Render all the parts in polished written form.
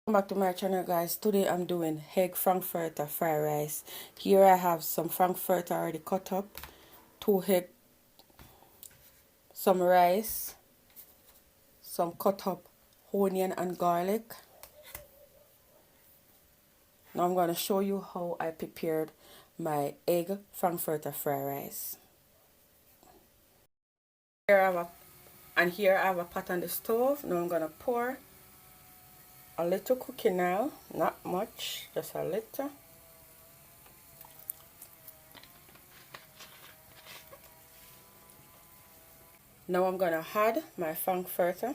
Welcome back to my channel, guys. Today I'm doing egg frankfurter fried rice. Here I have some frankfurter already cut up, 2 egg, some rice, some cut up onion and garlic. Now I'm going to show you how I prepared my egg frankfurter fried rice. Here I have a pot on the stove. Now I'm going to pour a little cooking oil, not much, just a little. Now I'm going to add my frankfurter.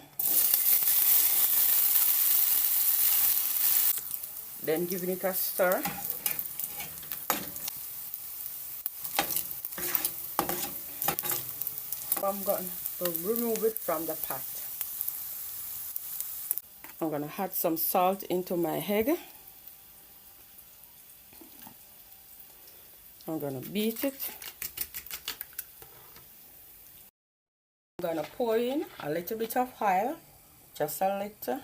Then giving it a stir. I'm going to remove it from the pot. I'm going to add some salt into my egg. I'm going to beat it. I'm going to pour in a little bit of oil, just a little,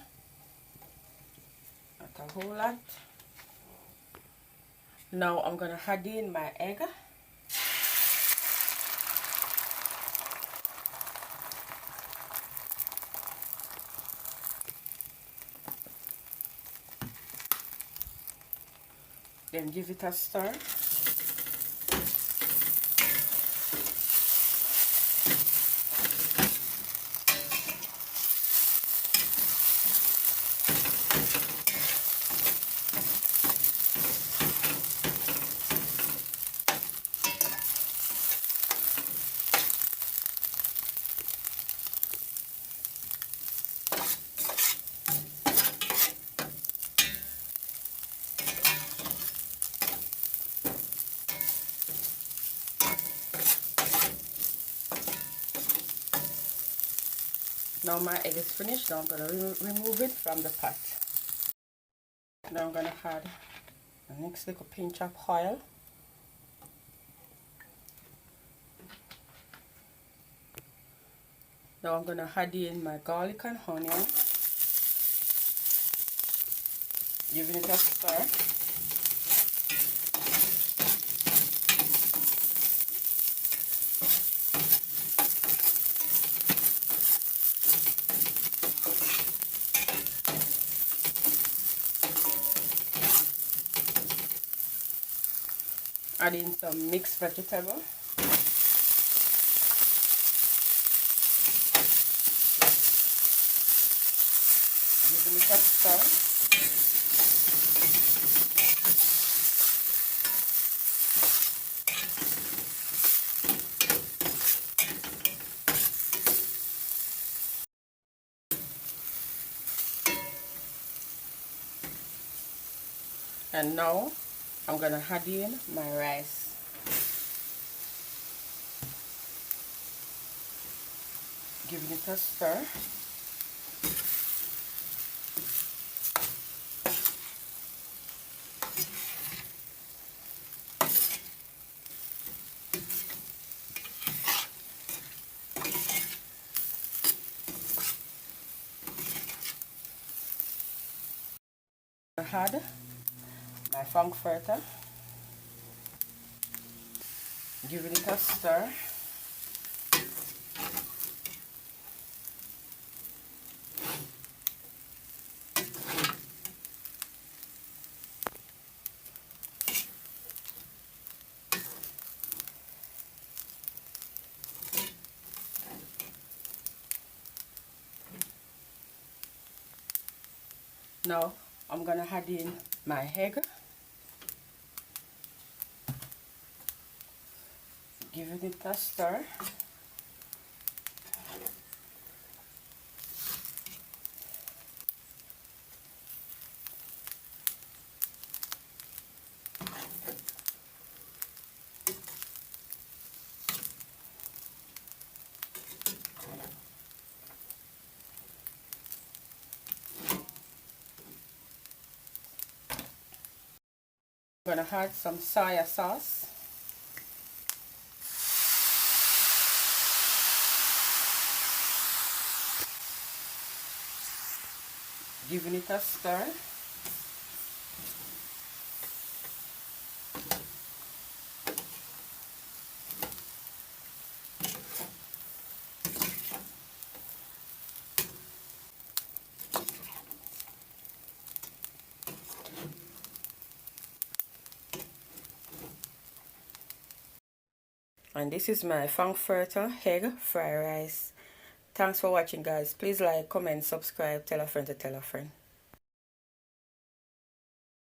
not a whole lot. Now I'm going to add in my egg. Then give it a stir. Now my egg is finished. Now I'm going to remove it from the pot. Now I'm going to add the next little pinch of oil. Now I'm going to add in my garlic and onion. Giving it a stir. Add in some mixed vegetable. Giving it a stir. And now I'm going to add in my rice. Giving it a stir. Add my frankfurter. Giving it a stir. Now I'm gonna add in my egg. Giving it a stir. I'm gonna add some soya sauce. Giving it a stir. And this is my Frankfurter egg fried rice. Thanks for watching, guys. Please like, comment, subscribe, tell a friend to tell a friend.